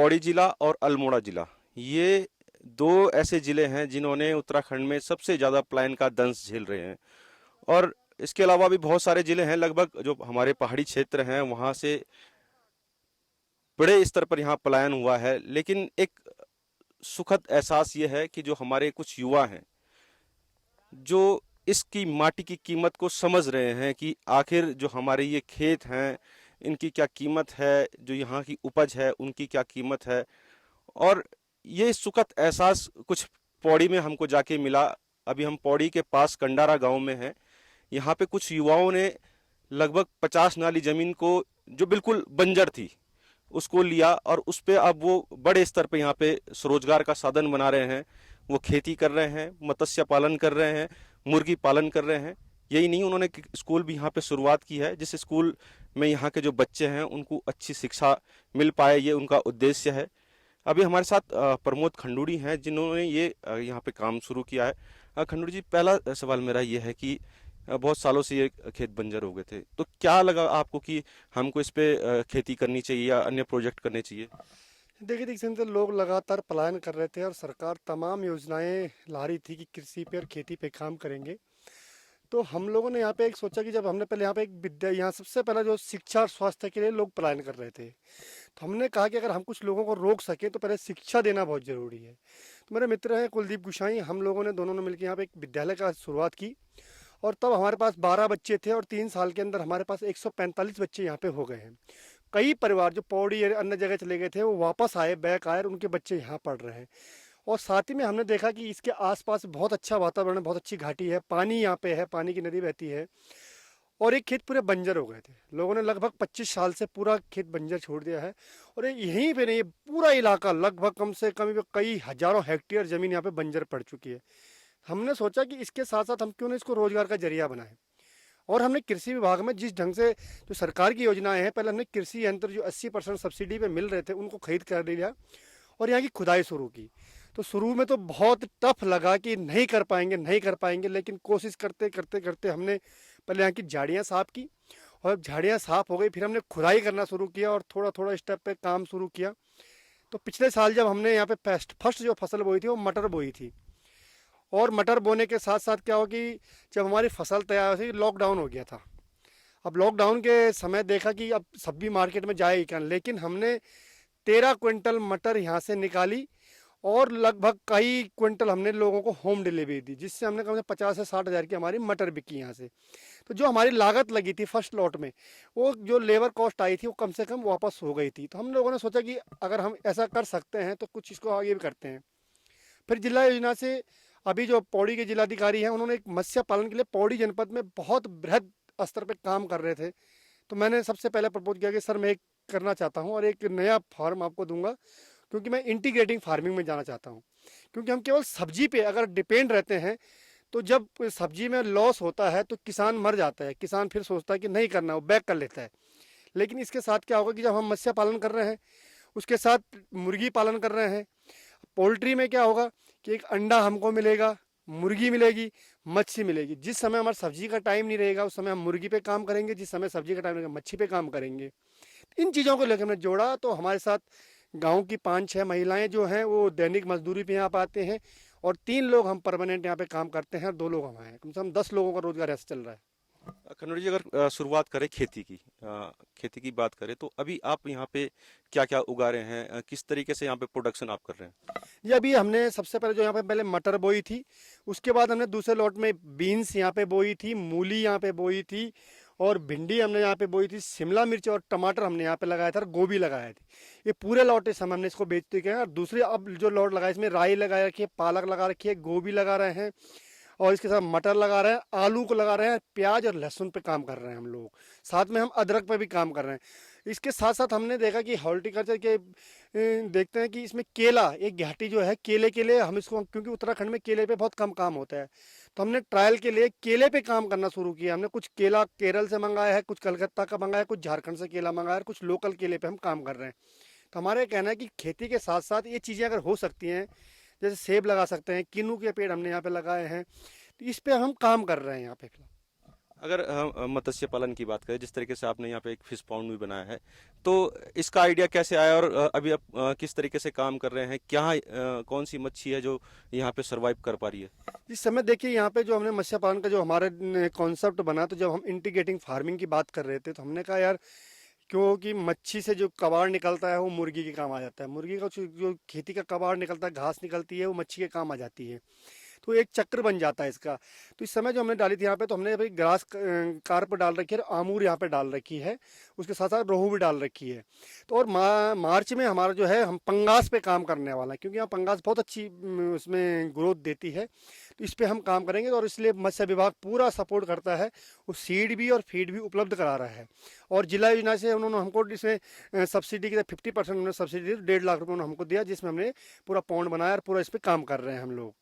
पौड़ी जिला और अल्मोड़ा जिला, ये दो ऐसे जिले हैं जिन्होंने उत्तराखंड में सबसे ज़्यादा पलायन का दंश झेल रहे हैं। और इसके अलावा भी बहुत सारे जिले हैं, लगभग जो हमारे पहाड़ी क्षेत्र हैं वहाँ से बड़े स्तर पर यहाँ पलायन हुआ है। लेकिन एक सुखद एहसास ये है कि जो हमारे कुछ युवा हैं, जो इसकी माटी की कीमत को समझ रहे हैं कि आखिर जो हमारे ये खेत हैं इनकी क्या कीमत है, जो यहाँ की उपज है उनकी क्या कीमत है। और ये सुखद एहसास कुछ पौड़ी में हमको जाके मिला। अभी हम पौड़ी के पास कंडारा गांव में हैं। यहाँ पे कुछ युवाओं ने लगभग 50 नाली जमीन को, जो बिल्कुल बंजर थी, उसको लिया और उस पे अब वो बड़े स्तर पे यहाँ पे स्वरोजगार का साधन बना रहे हैं। वो खेती कर रहे हैं, मत्स्य पालन कर रहे हैं, मुर्गी पालन कर रहे हैं। यही नहीं, उन्होंने स्कूल भी यहाँ पे शुरुआत की है, जिस स्कूल में यहाँ के जो बच्चे हैं उनको अच्छी शिक्षा मिल पाए, ये उनका उद्देश्य है। अभी हमारे साथ प्रमोद खंडूड़ी हैं जिन्होंने ये यहाँ पे काम शुरू किया है। खंडूड़ी जी, पहला सवाल मेरा ये है कि बहुत सालों से ये खेत बंजर हो गए थे, तो क्या लगा आपको कि हमको इस पे खेती करनी चाहिए या अन्य प्रोजेक्ट करने चाहिए? देखिए देखिए सिंध लोग लगातार पलायन कर रहे थे और सरकार तमाम योजनाएं ला रही थी कि कृषि पे और खेती पे काम करेंगे। तो हम लोगों ने यहाँ पे एक सोचा कि जब हमने पहले यहाँ पे एक विद्या यहाँ सबसे पहला जो शिक्षा और स्वास्थ्य के लिए लोग पलायन कर रहे थे, तो हमने कहा कि अगर हम कुछ लोगों को रोक सके तो पहले शिक्षा देना बहुत ज़रूरी है। तो मेरे मित्र हैं कुलदीप गुसाई, हम लोगों ने दोनों ने मिलकर यहाँ पे एक विद्यालय का शुरुआत की। और तब हमारे पास 12 बच्चे थे और 3 साल के अंदर हमारे पास 145 बच्चे यहाँ पे हो गए हैं। कई परिवार जो पौड़ी या अन्य जगह चले गए थे वो वापस आए, बैक आए और उनके बच्चे यहाँ पढ़ रहे हैं। और साथ ही में हमने देखा कि इसके आसपास बहुत अच्छा वातावरण है, बहुत अच्छी घाटी है, पानी यहाँ पे है, पानी की नदी बहती है। और एक खेत पूरे बंजर हो गए थे, लोगों ने लगभग 25 साल से पूरा खेत बंजर छोड़ दिया है। और यहीं पे नहीं, पूरा इलाका लगभग कम से कम भी कई हजारों हेक्टेयर ज़मीन यहाँ पे बंजर पड़ चुकी है। हमने सोचा कि इसके साथ साथ हम क्यों ना इसको रोजगार का जरिया बनाएं। और हमने कृषि विभाग में जिस ढंग से जो सरकार की योजनाएं हैं, पहले हमने कृषि यंत्र जो 80% सब्सिडी पे मिल रहे थे उनको खरीद कर लिया और यहाँ की खुदाई शुरू की। तो शुरू में तो बहुत टफ लगा कि नहीं कर पाएंगे नहीं कर पाएंगे, लेकिन कोशिश करते करते करते हमने पहले यहाँ की झाड़ियाँ साफ की। और जब झाड़ियाँ साफ हो गई फिर हमने खुदाई करना शुरू किया और थोड़ा थोड़ा स्टेप पे काम शुरू किया। तो पिछले साल जब हमने यहाँ पे फर्स्ट जो फसल बोई थी वो मटर बोई थी। और मटर बोने के साथ साथ क्या हो कि जब हमारी फसल तैयार हुई लॉकडाउन हो गया था। अब लॉकडाउन के समय देखा कि अब सब्जी मार्केट में जाए ही क्या, लेकिन हमने 13 क्विंटल मटर यहाँ से निकाली और लगभग कई क्विंटल हमने लोगों को होम डिलीवरी दी, जिससे हमने कम से 50 से 60 हज़ार की हमारी मटर बिकी यहाँ से। तो जो हमारी लागत लगी थी फर्स्ट लॉट में, वो जो लेबर कॉस्ट आई थी वो कम से कम वापस हो गई थी। तो हम लोगों ने सोचा कि अगर हम ऐसा कर सकते हैं तो कुछ इसको आगे भी करते हैं। फिर जिला योजना से अभी जो पौड़ी के जिलाधिकारी हैं उन्होंने एक मत्स्य पालन के लिए पौड़ी जनपद में बहुत बृहद स्तर पर काम कर रहे थे। तो मैंने सबसे पहले प्रपोज किया कि सर मैं एक करना चाहता हूँ और एक नया फार्म आपको दूंगा, क्योंकि मैं इंटीग्रेटिंग फार्मिंग में जाना चाहता हूँ। क्योंकि हम केवल सब्जी पे अगर डिपेंड रहते हैं तो जब सब्जी में लॉस होता है तो किसान मर जाता है, किसान फिर सोचता है कि नहीं करना, वो बैक कर लेता है। लेकिन इसके साथ क्या होगा कि जब हम मत्स्य पालन कर रहे हैं उसके साथ मुर्गी पालन कर रहे हैं, पोल्ट्री में क्या होगा कि एक अंडा हमको मिलेगा, मुर्गी मिलेगी, मच्छी मिलेगी। जिस समय हमारा सब्जी का टाइम नहीं रहेगा उस समय हम मुर्गी पे काम करेंगे, जिस समय सब्जी का टाइम रहेगा मच्छी पे काम करेंगे। इन चीज़ों को लेकर हमने जोड़ा। तो हमारे साथ गांव की 5-6 महिलाएं जो हैं वो दैनिक मजदूरी पे यहाँ पर आते हैं और 3 लोग हम परमानेंट यहाँ पे काम करते हैं और 2 लोग हम हैं। कम से कम 10 लोगों का रोजगार ऐसे चल रहा है। खनौरी जी, अगर शुरुआत करें खेती की बात करें, तो अभी आप यहाँ पे क्या क्या उगा रहे हैं, किस तरीके से यहाँ पे प्रोडक्शन आप कर रहे हैं? ये अभी हमने सबसे पहले जो यहाँ पे पहले मटर बोई थी, उसके बाद हमने दूसरे लॉट में बीन्स यहाँ पे बोई थी, मूली यहाँ पे बोई थी और भिंडी हमने यहाँ पे बोई थी, शिमला मिर्च और टमाटर हमने यहाँ पे लगाया था और गोभी लगाया थी। ये पूरे लॉट इस समय हमने इसको बेच चुके हैं। और दूसरे अब जो लॉट लगाया इसमें राई लगा रखी है, पालक लगा रखी है, गोभी लगा रहे हैं और इसके साथ मटर लगा रहे हैं, आलू को लगा रहे हैं, प्याज और लहसुन पे काम कर रहे हैं हम लोग। साथ में हम अदरक पे भी काम कर रहे हैं। इसके साथ साथ हमने देखा कि हॉर्टिकल्चर के देखते हैं कि इसमें केला एक घाटी जो है, केले के लिए हम इसको, क्योंकि उत्तराखंड में केले पे बहुत कम काम होता है, तो हमने ट्रायल के लिए केले पे काम करना शुरू किया। हमने कुछ केला केरल से मंगाया है, कुछ कलकत्ता का मंगाया है, कुछ झारखंड से केला मंगाया है, कुछ लोकल केले पे हम काम कर रहे हैं। तो हमारा कहना है कि खेती के साथ साथ ये चीज़ें अगर हो सकती हैं, जैसे सेब लगा सकते हैं, किन्नू के पेड़ हमने यहाँ पे लगाए हैं, तो इस पे हम काम कर रहे हैं यहाँ पे। अगर मत्स्य पालन की बात करें, जिस तरीके से आपने यहाँ पे एक फिश पॉन्ड भी बनाया है, तो इसका आइडिया कैसे आया और अभी आप किस तरीके से काम कर रहे हैं, क्या कौन सी मच्छी है जो यहाँ पे सरवाइव कर पा रही है? इस समय देखिए यहाँ पे जो हमने मत्स्य पालन का जो हमारे कॉन्सेप्ट बना, तो जब हम इंटीग्रेटिंग फार्मिंग की बात कर रहे थे तो हमने कहा यार, क्योंकि मच्छी से जो कबाड़ निकलता है वो मुर्गी के काम आ जाता है, मुर्गी का जो खेती का कबाड़ निकलता है, घास निकलती है, वो मच्छी के काम आ जाती है। तो एक चक्र बन जाता है इसका। तो इस समय जो हमने डाली थी यहाँ पे, तो हमने अभी ग्रास कार्प डाल रखी है और आमूर यहाँ पे डाल रखी है, उसके साथ साथ रोहू भी डाल रखी है। तो और मार्च में हमारा जो है, हम पंगास पे काम करने वाला है, क्योंकि यहाँ पंगास बहुत अच्छी उसमें ग्रोथ देती है। तो इस पे हम काम करेंगे, और इसलिए मत्स्य विभाग पूरा सपोर्ट करता है, वो सीड भी और फीड भी उपलब्ध करा रहा है। और जिला योजना से उन्होंने हमको इसमें सब्सिडी की 50% उन्होंने सब्सिडी दी, 1.5 लाख रुपये उन्होंने हमको दिया, जिसमें हमने पूरा पौंड बनाया और पूरा इस पे काम कर रहे हैं हम लोग।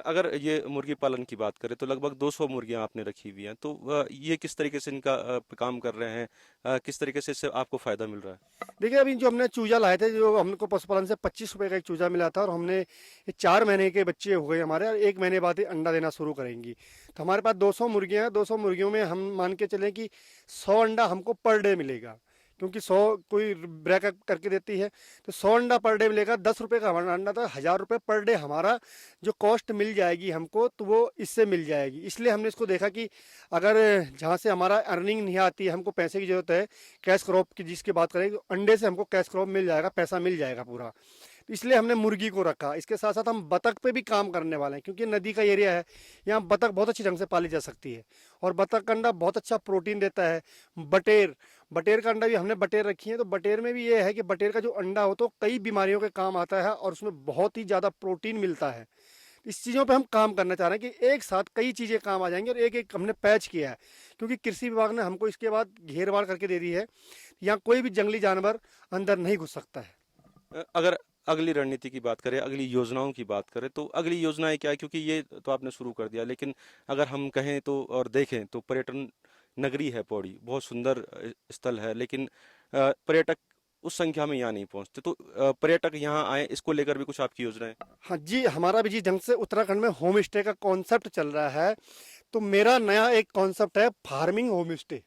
अगर ये मुर्गी पालन की बात करें तो लगभग 200 मुर्गियां आपने रखी हुई हैं, तो ये किस तरीके से इनका काम कर रहे हैं, किस तरीके से इससे आपको फायदा मिल रहा है? देखिए, अभी जो हमने चूजा लाए थे, जो हमको पशुपालन से 25 रुपए का एक चूजा मिला था, और हमने ये 4 महीने के बच्चे हो गए हमारे, और 1 महीने बाद ही अंडा देना शुरू करेंगी। तो हमारे पास 200 मुर्गियाँ हैं, 200 मुर्गियों में हम मान के चलें कि 100 अंडा हमको पर डे मिलेगा, क्योंकि 100 कोई ब्रेकअप करके देती है। तो 100 अंडा पर डे मिलेगा, 10 रुपये का हमारा अंडा था, 1000 रुपये पर डे हमारा जो कॉस्ट मिल जाएगी हमको, तो वो इससे मिल जाएगी। इसलिए हमने इसको देखा कि अगर जहाँ से हमारा अर्निंग नहीं आती है, हमको पैसे की जरूरत है, कैश क्रॉप की जिसकी बात करें, तो अंडे से हमको कैश क्रॉप मिल जाएगा, पैसा मिल जाएगा पूरा। तो इसलिए हमने मुर्गी को रखा। इसके साथ साथ हम बतख पे भी काम करने वाले हैं, क्योंकि नदी का एरिया है, यहाँ बतख बहुत अच्छी ढंग से पाली जा सकती है, और बतख का अंडा बहुत अच्छा प्रोटीन देता है। बटेर बटेर का अंडा भी हमने बटेर रखी है, तो बटेर में भी ये है कि बटेर का जो अंडा हो तो कई बीमारियों के काम आता है, और उसमें बहुत ही ज़्यादा प्रोटीन मिलता है। इस चीज़ों पे हम काम करना चाह रहे हैं कि एक साथ कई चीज़ें काम आ जाएंगी, और एक एक हमने पैच किया है, क्योंकि कृषि विभाग ने हमको इसके बाद घेरबाड़ करके दे दी है, यहाँ कोई भी जंगली जानवर अंदर नहीं घुस सकता है। अगर अगली रणनीति की बात करें, अगली योजनाओं की बात करें, तो अगली योजनाएं क्या है? क्योंकि ये तो आपने शुरू कर दिया, लेकिन अगर हम कहें तो और देखें तो पर्यटन नगरी है पौड़ी, बहुत सुंदर स्थल है, लेकिन पर्यटक उस संख्या में यहाँ नहीं पहुंचते, तो पर्यटक यहाँ आए, इसको लेकर भी कुछ आपकी योजना है? हाँ जी, हमारा भी जिस ढंग से उत्तराखंड में होम स्टे का कॉन्सेप्ट चल रहा है, तो मेरा नया एक कॉन्सेप्ट है फार्मिंग होम स्टे।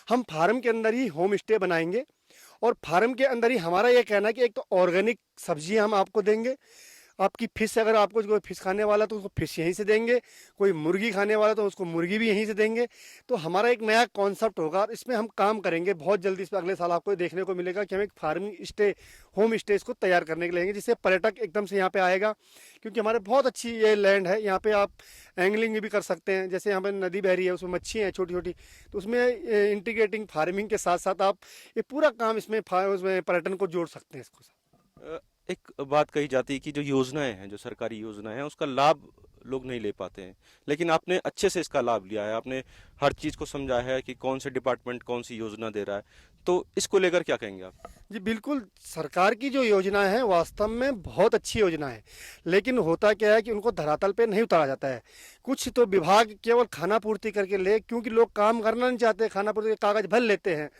हम फार्म के अंदर ही होम स्टे बनाएंगे, और फार्म के अंदर ही हमारा ये कहना है कि एक तो ऑर्गेनिक सब्जी हम आपको देंगे, आपकी फिश, अगर आपको कोई फिश खाने वाला तो उसको फिश यहीं से देंगे, कोई मुर्गी खाने वाला तो उसको मुर्गी भी यहीं से देंगे। तो हमारा एक नया कॉन्सेप्ट होगा, और इसमें हम काम करेंगे बहुत जल्दी। इस पर अगले साल आपको देखने को मिलेगा कि हम एक फार्मिंग स्टे, होम स्टे इसको तैयार करने के लिए लेंगे, जिससे पर्यटक एकदम से यहाँ पे आएगा, क्योंकि हमारे बहुत अच्छी ये लैंड है। यहाँ पे आप एंगलिंग भी कर सकते हैं, जैसे यहाँ पे नदी बह रही है, उसमें मच्छी हैं छोटी छोटी, तो उसमें इंटीग्रेटिंग फार्मिंग के साथ साथ आप ये पूरा काम उसमें पर्यटन को जोड़ सकते हैं इसको। एक बात कही जाती है कि जो योजनाएं हैं, जो सरकारी योजनाएं हैं, उसका लाभ लोग नहीं ले पाते हैं, लेकिन आपने अच्छे से इसका लाभ लिया है, आपने हर चीज को समझाया है कि कौन से डिपार्टमेंट कौन सी योजना दे रहा है, तो इसको लेकर क्या कहेंगे आप? जी बिल्कुल, सरकार की जो योजना है वास्तव में बहुत अच्छी योजना है, लेकिन होता क्या है कि उनको धरातल पे नहीं उतारा जाता है। कुछ तो विभाग केवल खाना पूर्ति करके ले, क्योंकि लोग काम करना नहीं चाहते, खाना पूर्ति के कागज भर लेते हैं।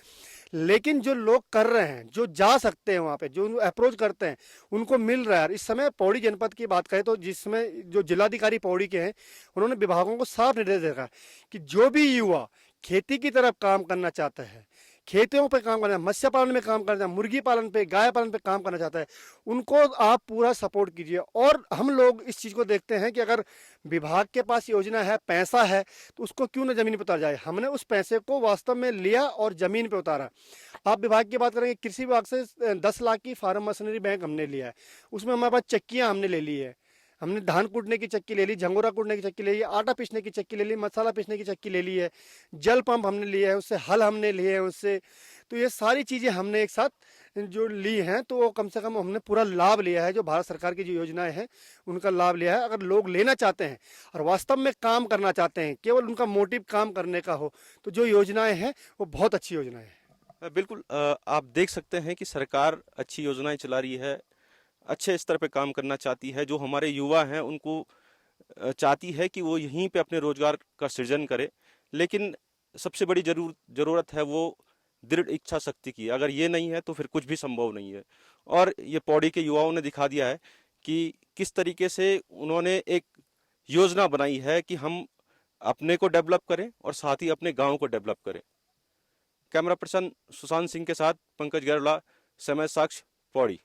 लेकिन जो लोग कर रहे हैं, जो जा सकते हैं वहाँ पे, जो अप्रोच करते हैं, उनको मिल रहा है। इस समय पौड़ी जनपद की बात करें तो जिसमें जो जिलाधिकारी पौड़ी के हैं, उन्होंने विभागों को साफ निर्देश दिया कि जो भी युवा खेती की तरफ काम करना चाहता है, खेतों पे काम करना है, मत्स्य पालन में काम करना है, मुर्गी पालन पे, गाय पालन पे काम करना चाहता है, उनको आप पूरा सपोर्ट कीजिए। और हम लोग इस चीज़ को देखते हैं कि अगर विभाग के पास योजना है, पैसा है, तो उसको क्यों ना जमीन पर उतारा जाए। हमने उस पैसे को वास्तव में लिया और जमीन पे उतारा। आप विभाग की बात करेंगे, कृषि विभाग से 10 लाख की फार्म मशीनरी बैंक हमने लिया है, उसमें हमारे पास चक्कियाँ हमने ले ली है, हमने धान कूटने की चक्की ले ली, झंगोरा कूटने की चक्की ले ली, आटा पीसने की चक्की ले ली, मसाला पीसने की चक्की ले ली है, जल पंप हमने लिया है, उससे हल हमने लिए हैं उससे। तो ये सारी चीज़ें हमने एक साथ जो ली हैं, तो वो कम से कम हमने पूरा लाभ लिया है। जो भारत सरकार की जो योजनाएं हैं उनका लाभ लिया है। अगर लोग लेना चाहते हैं और वास्तव में काम करना चाहते हैं, केवल उनका मोटिव काम करने का हो, तो जो योजनाएं हैं वो बहुत अच्छी योजनाएं हैं। बिल्कुल, आप देख सकते हैं कि सरकार अच्छी योजनाएं चला रही है, अच्छे स्तर पे काम करना चाहती है। जो हमारे युवा हैं उनको चाहती है कि वो यहीं पे अपने रोजगार का सृजन करे, लेकिन सबसे बड़ी जरूरत है वो दृढ़ इच्छा शक्ति की। अगर ये नहीं है तो फिर कुछ भी संभव नहीं है। और ये पौड़ी के युवाओं ने दिखा दिया है कि किस तरीके से उन्होंने एक योजना बनाई है कि हम अपने को डेवलप करें और साथ ही अपने गांव को डेवलप करें। कैमरा पर्सन सुशांत सिंह के साथ पंकज गैरवाला, समय साक्ष्य, पौड़ी।